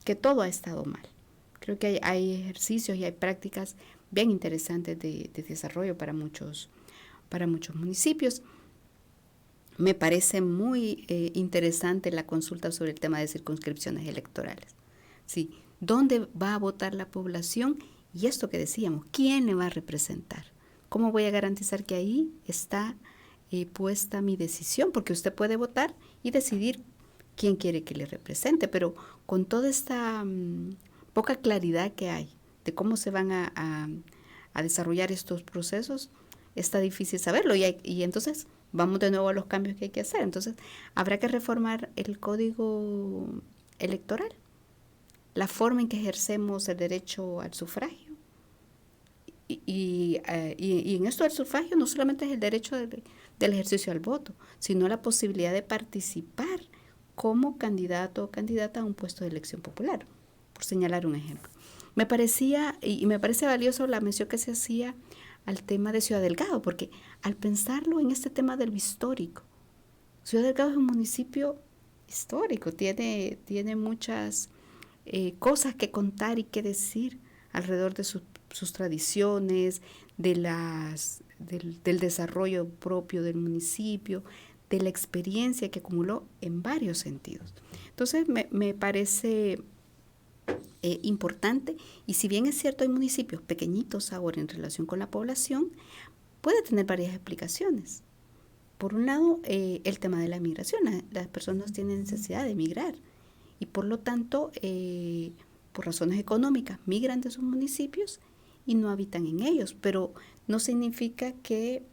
S4: que todo ha estado mal. Creo que hay ejercicios y hay prácticas bien interesantes de desarrollo para muchos municipios. Me parece muy interesante la consulta sobre el tema de circunscripciones electorales. Sí, ¿dónde va a votar la población? Y esto que decíamos, ¿quién le va a representar? ¿Cómo voy a garantizar que ahí está puesta mi decisión? Porque usted puede votar y decidir quién quiere que le represente, pero con toda esta poca claridad que hay de cómo se van a desarrollar estos procesos, está difícil saberlo. Y entonces vamos de nuevo a los cambios que hay que hacer. Entonces habrá que reformar el Código electoral, la forma en que ejercemos el derecho al sufragio. Y en esto del sufragio no solamente es el derecho del ejercicio al voto, sino la posibilidad de participar como candidato o candidata a un puesto de elección popular, por señalar un ejemplo. Me parece valioso la mención que se hacía al tema de Ciudad Delgado, porque al pensarlo en este tema de lo histórico, Ciudad Delgado es un municipio histórico, tiene muchas cosas que contar y que decir alrededor de sus tradiciones, del desarrollo propio del municipio, de la experiencia que acumuló en varios sentidos. Entonces me parece importante, y si bien es cierto hay municipios pequeñitos ahora en relación con la población, puede tener varias explicaciones. Por un lado, el tema de la migración, las personas tienen necesidad de emigrar y por lo tanto, por razones económicas, migran de sus municipios y no habitan en ellos, pero no significa que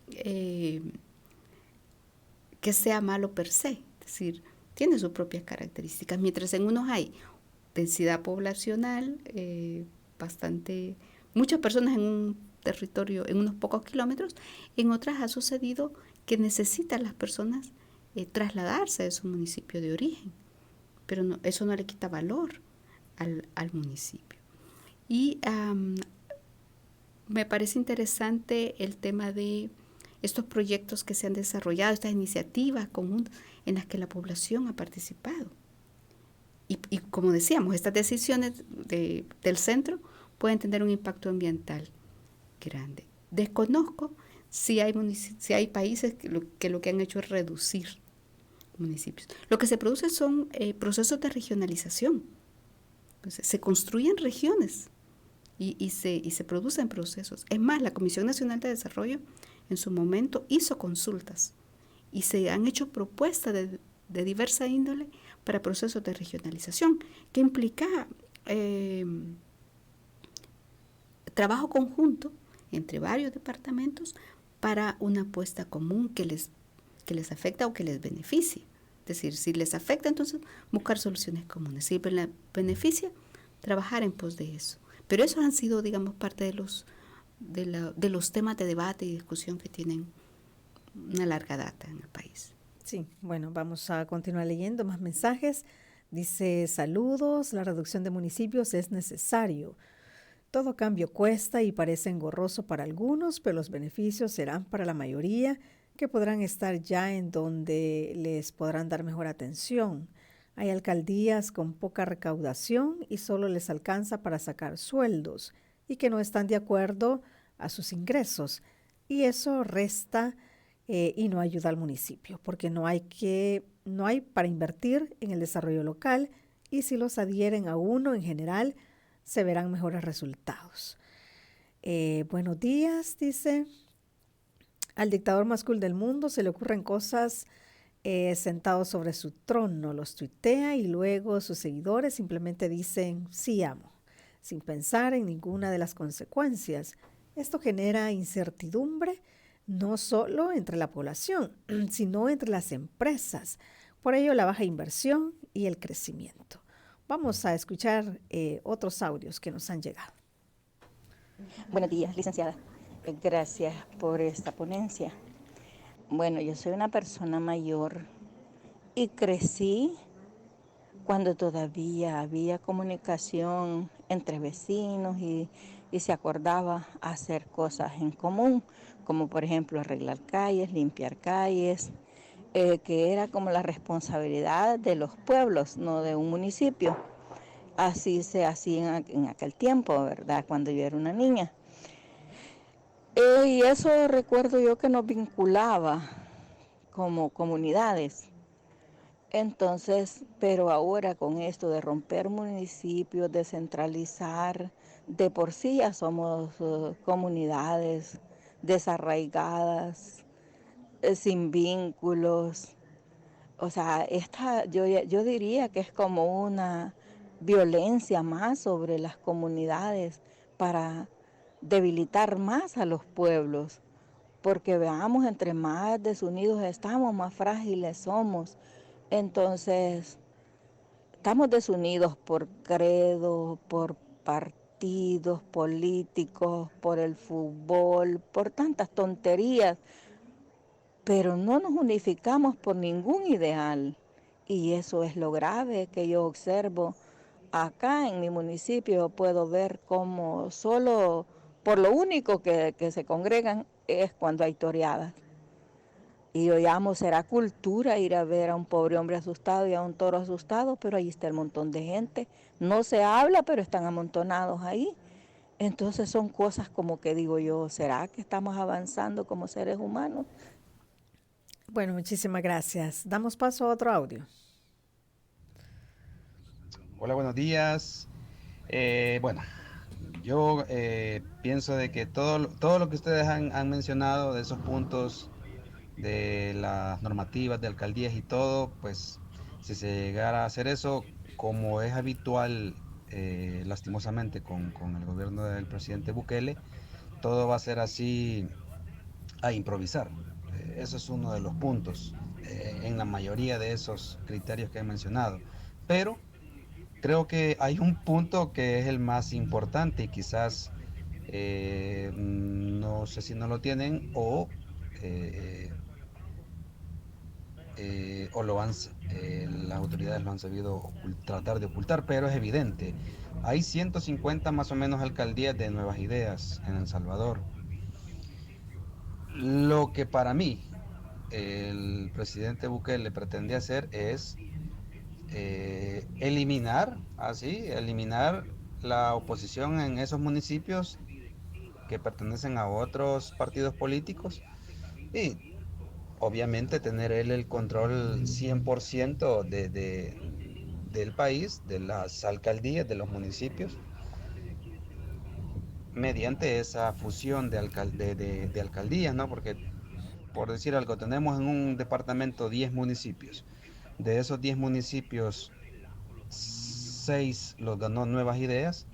S4: sea malo per se, es decir, tiene sus propias características. Mientras en unos hay densidad poblacional, muchas personas en un territorio, en unos pocos kilómetros, en otras ha sucedido que necesitan las personas trasladarse de su municipio de origen, pero eso no le quita valor al municipio. Y me parece interesante el tema de estos proyectos que se han desarrollado, estas iniciativas comunes en las que la población ha participado. Y como decíamos, estas decisiones del centro pueden tener un impacto ambiental grande. Desconozco si hay países que lo que han hecho es reducir municipios. Lo que se produce son procesos de regionalización. Entonces, se construyen regiones y se producen procesos. Es más, la Comisión Nacional de Desarrollo en su momento hizo consultas y se han hecho propuestas de diversa índole para procesos de regionalización, que implica trabajo conjunto entre varios departamentos para una apuesta común que les afecta o que les beneficie. Es decir, si les afecta, entonces buscar soluciones comunes. Si les beneficia, trabajar en pos de eso. Pero esos han sido, digamos, parte de los temas de debate y discusión que tienen una larga data en el país.
S3: Sí, bueno, vamos a continuar leyendo más mensajes. Dice, saludos, la reducción de municipios es necesario. Todo cambio cuesta y parece engorroso para algunos, pero los beneficios serán para la mayoría, que podrán estar ya en donde les podrán dar mejor atención. Hay alcaldías con poca recaudación y solo les alcanza para sacar sueldos y que no están de acuerdo a sus ingresos. Y eso resta y no ayuda al municipio, porque no hay para invertir en el desarrollo local, y si los adhieren a uno en general, se verán mejores resultados. Buenos días, dice. Al dictador más cool del mundo se le ocurren cosas sentado sobre su trono, los tuitea y luego sus seguidores simplemente dicen sí amo, sin pensar en ninguna de las consecuencias. Esto genera incertidumbre no solo entre la población, sino entre las empresas. Por ello, la baja inversión y el crecimiento. Vamos a escuchar otros audios que nos han llegado.
S12: Buenos días, licenciada. Gracias por esta ponencia. Bueno, yo soy una persona mayor y crecí cuando todavía había comunicación entre vecinos y se acordaba hacer cosas en común, como por ejemplo arreglar calles, limpiar calles, que era como la responsabilidad de los pueblos, no de un municipio. Así se hacía en aquel tiempo, ¿verdad? Cuando yo era una niña. Y eso recuerdo yo que nos vinculaba como comunidades. Entonces, pero ahora con esto de romper municipios, descentralizar, de por sí ya somos comunidades desarraigadas, sin vínculos. O sea, yo diría que es como una violencia más sobre las comunidades para debilitar más a los pueblos, porque veamos, entre más desunidos estamos, más frágiles somos. Entonces, estamos desunidos por credo, por partidos políticos, por el fútbol, por tantas tonterías, pero no nos unificamos por ningún ideal. Y eso es lo grave que yo observo. Acá en mi municipio puedo ver cómo solo por lo único que se congregan es cuando hay toreadas. Y yo llamo, será cultura ir a ver a un pobre hombre asustado y a un toro asustado, pero ahí está el montón de gente. No se habla, pero están amontonados ahí. Entonces son cosas como que digo yo, ¿será que estamos avanzando como seres humanos?
S3: Bueno, muchísimas gracias. Damos paso a otro audio.
S13: Hola, buenos días. Bueno, yo pienso de que todo lo que ustedes han mencionado de esos puntos de las normativas de alcaldías y todo, pues si se llegara a hacer eso, como es habitual lastimosamente con el gobierno del presidente Bukele, todo va a ser así a improvisar. Eso es uno de los puntos en la mayoría de esos criterios que he mencionado. Pero creo que hay un punto que es el más importante y quizás no sé si no lo tienen o las autoridades lo han sabido tratar de ocultar, pero es evidente. Hay 150 más o menos alcaldías de Nuevas Ideas en El Salvador. Lo que para mí el presidente Bukele pretende hacer es eliminar la oposición en esos municipios que pertenecen a otros partidos políticos y obviamente tener él el control 100% del país, de las alcaldías, de los municipios, mediante esa fusión de alcaldías, ¿no? Porque, por decir algo, tenemos en un departamento 10 municipios. De esos 10 municipios, 6 los ganó Nuevas Ideas.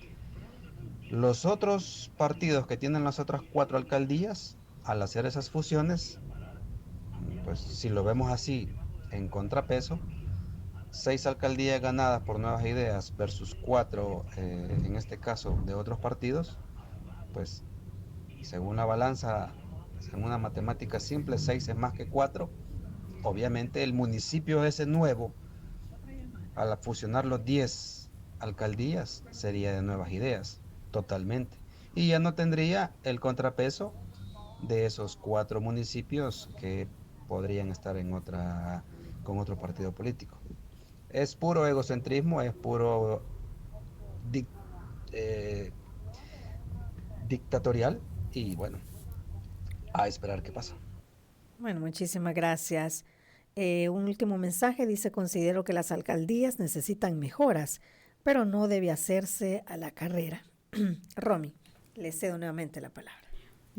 S13: Los otros partidos que tienen las otras 4 alcaldías, al hacer esas fusiones, pues si lo vemos así en contrapeso, 6 alcaldías ganadas por Nuevas Ideas versus 4 en este caso de otros partidos, pues según la balanza, según una matemática simple, 6 es más que 4. Obviamente el municipio ese nuevo, al fusionar los 10 alcaldías, sería de Nuevas Ideas, totalmente. Y ya no tendría el contrapeso de esos 4 municipios que podrían estar con otro partido político. Es puro egocentrismo, es puro dictatorial y bueno, a esperar qué pasa.
S3: Bueno, muchísimas gracias. Un último mensaje dice, considero que las alcaldías necesitan mejoras, pero no debe hacerse a la carrera. Romy, le cedo nuevamente la palabra.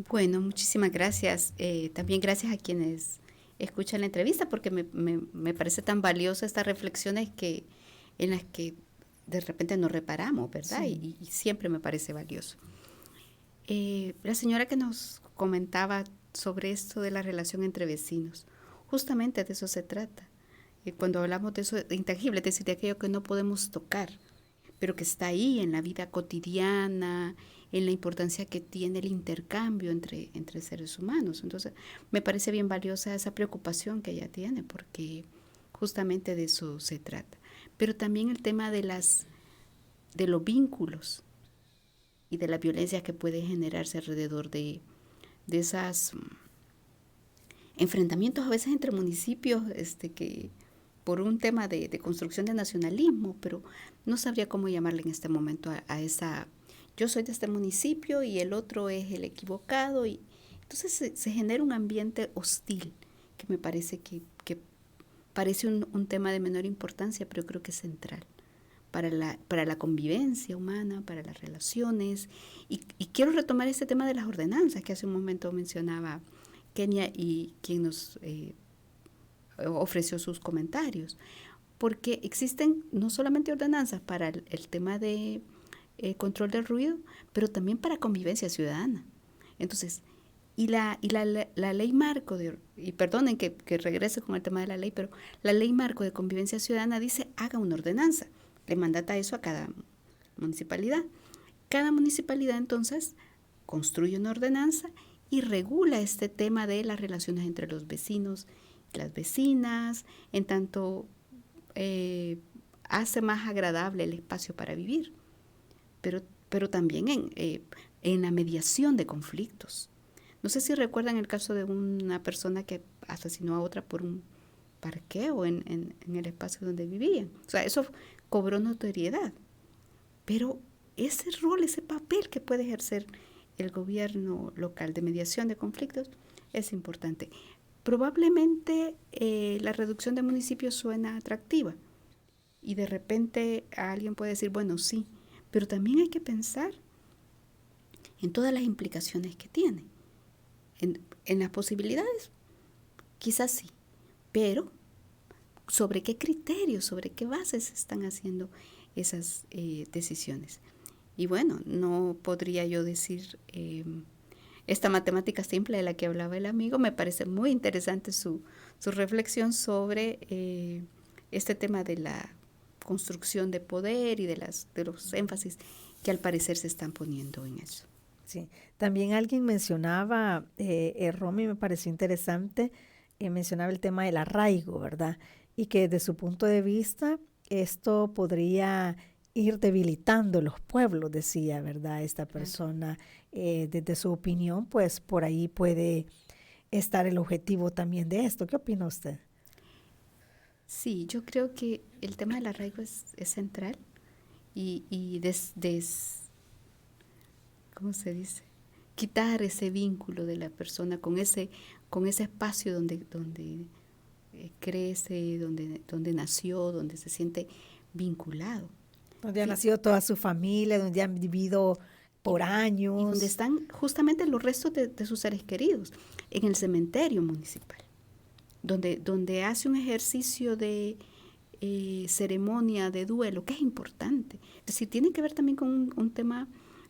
S4: Bueno, muchísimas gracias. También gracias a quienes escuchan la entrevista, porque me parece tan valiosa estas reflexiones en las que de repente nos reparamos, ¿verdad? Sí. Y siempre me parece valioso. La señora que nos comentaba sobre esto de la relación entre vecinos, justamente de eso se trata. Cuando hablamos de eso intangible, es decir, de aquello que no podemos tocar, pero que está ahí en la vida cotidiana, en la importancia que tiene el intercambio entre seres humanos. Entonces, me parece bien valiosa esa preocupación que ella tiene, porque justamente de eso se trata. Pero también el tema de los vínculos y de la violencia que puede generarse alrededor de esos enfrentamientos a veces entre municipios, que por un tema de construcción de nacionalismo, pero no sabría cómo llamarle en este momento a esa... Yo soy de este municipio y el otro es el equivocado, y entonces se genera un ambiente hostil que me parece que parece un tema de menor importancia, pero creo que es central para la convivencia humana, para las relaciones. Y quiero retomar este tema de las ordenanzas que hace un momento mencionaba Kenia y quien nos ofreció sus comentarios, porque existen no solamente ordenanzas para el tema de control del ruido, pero también para convivencia ciudadana. Entonces, Y la ley marco, y perdonen que regrese con el tema de la ley, pero la ley marco de convivencia ciudadana dice haga una ordenanza, le mandata eso a cada municipalidad. Cada municipalidad entonces construye una ordenanza y regula este tema de las relaciones entre los vecinos y las vecinas, en tanto hace más agradable el espacio para vivir, pero también en la mediación de conflictos. No sé si recuerdan el caso de una persona que asesinó a otra por un parqueo en el espacio donde vivían. O sea, eso cobró notoriedad. Pero ese rol, ese papel que puede ejercer el gobierno local de mediación de conflictos es importante. Probablemente la reducción de municipios suena atractiva y de repente alguien puede decir, bueno, sí, pero también hay que pensar en todas las implicaciones que tiene. En las posibilidades, quizás sí, pero ¿sobre qué criterios, sobre qué bases se están haciendo esas decisiones? Y bueno, no podría yo decir esta matemática simple de la que hablaba el amigo. Me parece muy interesante su reflexión sobre este tema de la construcción de poder y de los énfasis que al parecer se están poniendo en eso.
S3: Sí, también alguien mencionaba, Romy, me pareció interesante, mencionaba el tema del arraigo, ¿verdad? Y que desde su punto de vista esto podría ir debilitando los pueblos, decía, ¿verdad? Esta persona, desde su opinión, pues por ahí puede estar el objetivo también de esto. ¿Qué opina usted?
S4: Sí, yo creo que el tema del arraigo es central y ¿cómo se dice? Quitar ese vínculo de la persona con ese espacio donde crece, donde nació, donde se siente vinculado.
S3: Donde ha nacido toda su familia, donde han vivido por años.
S4: Y donde están justamente los restos de sus seres queridos, en el cementerio municipal, donde hace un ejercicio de ceremonia de duelo, que es importante. Es decir, tiene que ver también con un tema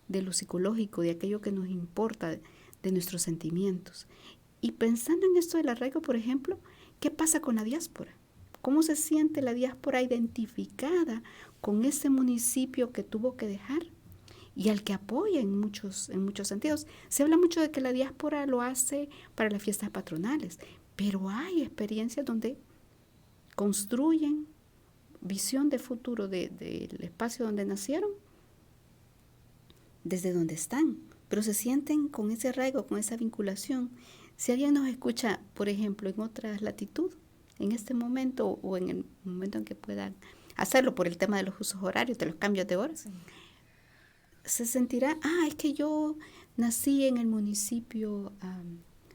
S4: de lo psicológico, de aquello que nos importa, de nuestros sentimientos. Y pensando en esto del arraigo, por ejemplo, ¿qué pasa con la diáspora? ¿Cómo se siente la diáspora identificada con ese municipio que tuvo que dejar y al que apoya en muchos sentidos? Se habla mucho de que la diáspora lo hace para las fiestas patronales, pero hay experiencias donde construyen visión de futuro del espacio donde nacieron, desde donde están, pero se sienten con ese arraigo, con esa vinculación. Si alguien nos escucha, por ejemplo, en otra latitud, en este momento o en el momento en que puedan hacerlo por el tema de los usos horarios, de los cambios de horas, sí, se sentirá, es que yo nací en el municipio,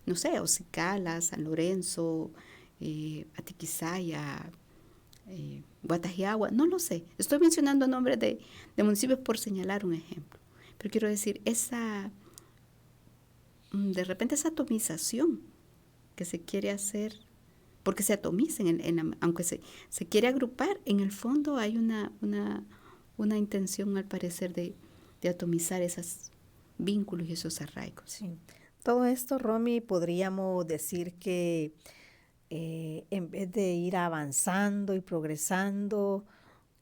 S4: no sé, Ocicala, San Lorenzo, Atiquizaya, Guatajiagua, no lo sé. Estoy mencionando nombres de municipios por señalar un ejemplo. Pero quiero decir, de repente esa atomización que se quiere hacer, porque se atomicen, aunque se quiere agrupar, en el fondo hay una intención, al parecer, de atomizar esos vínculos y esos arraigos.
S3: Sí. Todo esto, Romy, podríamos decir que en vez de ir avanzando y progresando,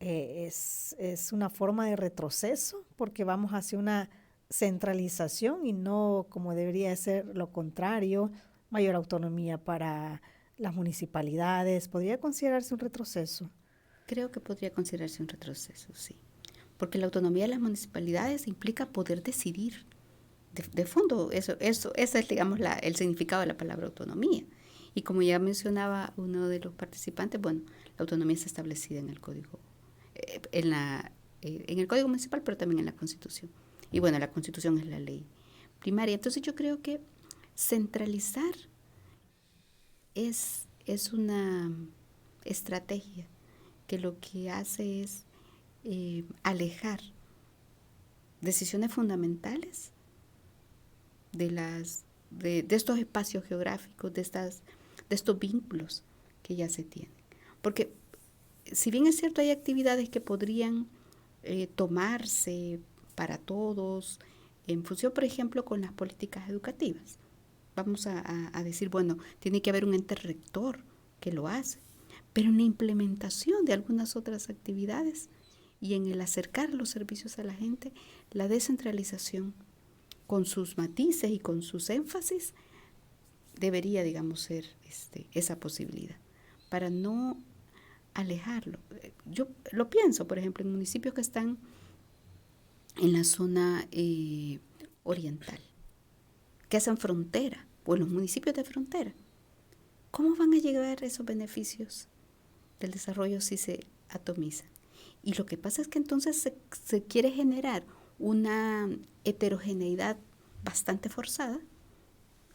S3: es una forma de retroceso, porque vamos hacia una centralización y no como debería ser lo contrario, mayor autonomía para las municipalidades. ¿Podría considerarse un retroceso?
S4: Creo que podría considerarse un retroceso, sí. Porque la autonomía de las municipalidades implica poder decidir. De fondo, eso es, digamos, el significado de la palabra autonomía. Y como ya mencionaba uno de los participantes, bueno, la autonomía está establecida en el Código, en el Código Municipal, pero también en la Constitución. Y bueno, la Constitución es la ley primaria. Entonces yo creo que centralizar es una estrategia que lo que hace es alejar decisiones fundamentales de estos espacios geográficos, de estos vínculos que ya se tienen. Porque si bien es cierto, hay actividades que podrían tomarse para todos, en función, por ejemplo, con las políticas educativas. vamos a decir, bueno, tiene que haber un ente rector que lo hace, pero en la implementación de algunas otras actividades y en el acercar los servicios a la gente, la descentralización con sus matices y con sus énfasis debería, digamos, ser esa posibilidad para no alejarlo. Yo lo pienso, por ejemplo, en municipios que están en la zona oriental, que hacen frontera, o en los municipios de frontera. ¿Cómo van a llegar esos beneficios del desarrollo si se atomizan? Y lo que pasa es que entonces se quiere generar una heterogeneidad bastante forzada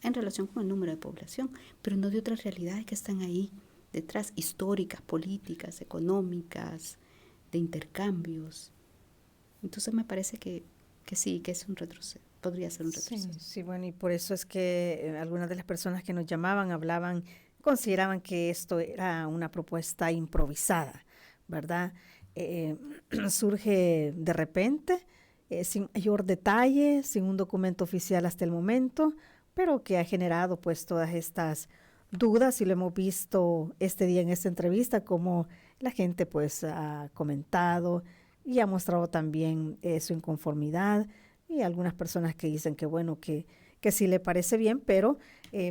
S4: en relación con el número de población, pero no de otras realidades que están ahí detrás, históricas, políticas, económicas, de intercambios. Entonces me parece que sí, que es un retroceso, podría ser un retroceso.
S3: Sí, bueno, y por eso es que algunas de las personas que nos llamaban consideraban que esto era una propuesta improvisada, ¿verdad? Surge de repente, sin mayor detalle, sin un documento oficial hasta el momento, pero que ha generado pues todas estas dudas, y lo hemos visto este día en esta entrevista, como la gente pues ha comentado y ha mostrado también su inconformidad, y algunas personas que dicen que bueno, que sí le parece bien, pero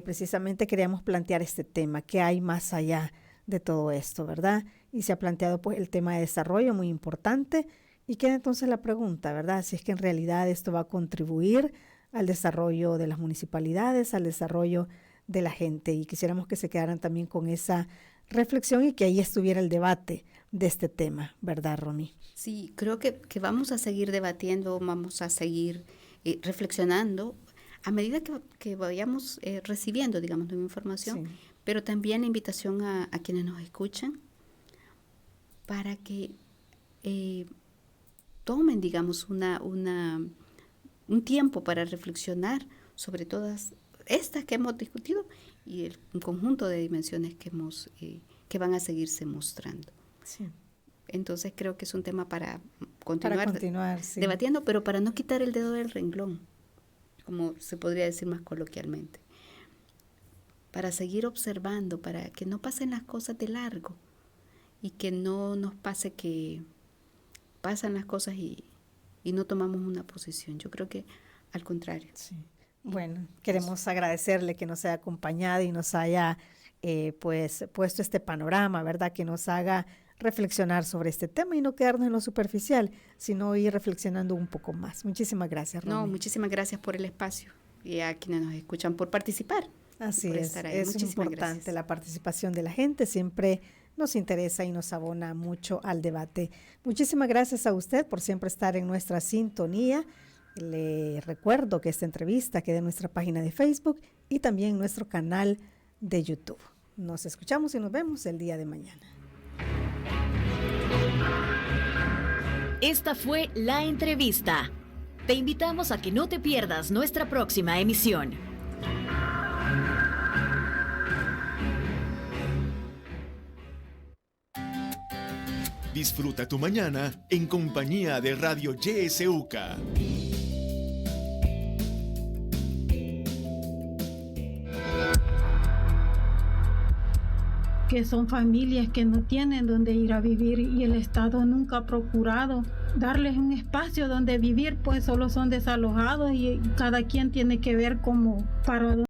S3: precisamente queríamos plantear este tema, que hay más allá de todo esto, ¿verdad? Y se ha planteado pues el tema de desarrollo, muy importante, y queda entonces la pregunta, ¿verdad? Si es que en realidad esto va a contribuir al desarrollo de las municipalidades, al desarrollo de la gente, y quisiéramos que se quedaran también con esa reflexión y que ahí estuviera el debate de este tema, ¿verdad, Ronnie?
S4: Sí, creo que vamos a seguir debatiendo, vamos a seguir reflexionando a medida que vayamos recibiendo, digamos, nueva información, sí. Pero también la invitación a quienes nos escuchan para que tomen, digamos, un tiempo para reflexionar sobre todas estas que hemos discutido y un conjunto de dimensiones que van a seguirse mostrando.
S3: Sí.
S4: Entonces creo que es un tema para continuar
S3: sí.
S4: debatiendo, pero para no quitar el dedo del renglón, como se podría decir más coloquialmente, para seguir observando, para que no pasen las cosas de largo y que no nos pase que pasan las cosas y no tomamos una posición. Yo creo que al contrario.
S3: Sí. Bueno, queremos agradecerle que nos haya acompañado y nos haya pues puesto este panorama, ¿verdad? Que nos haga reflexionar sobre este tema y no quedarnos en lo superficial, sino ir reflexionando un poco más. Muchísimas gracias, Ronnie.
S4: No, muchísimas gracias por el espacio y a quienes nos escuchan por participar.
S3: Así es importante la participación de la gente, siempre nos interesa y nos abona mucho al debate. Muchísimas gracias a usted por siempre estar en nuestra sintonía. Le recuerdo que esta entrevista queda en nuestra página de Facebook y también en nuestro canal de YouTube. Nos escuchamos y nos vemos el día de mañana.
S2: Esta fue la entrevista. Te invitamos a que no te pierdas nuestra próxima emisión.
S7: Disfruta tu mañana en compañía de Radio YSUCA.
S14: Que son familias que no tienen donde ir a vivir y el Estado nunca ha procurado darles un espacio donde vivir, pues solo son desalojados y cada quien tiene que ver cómo para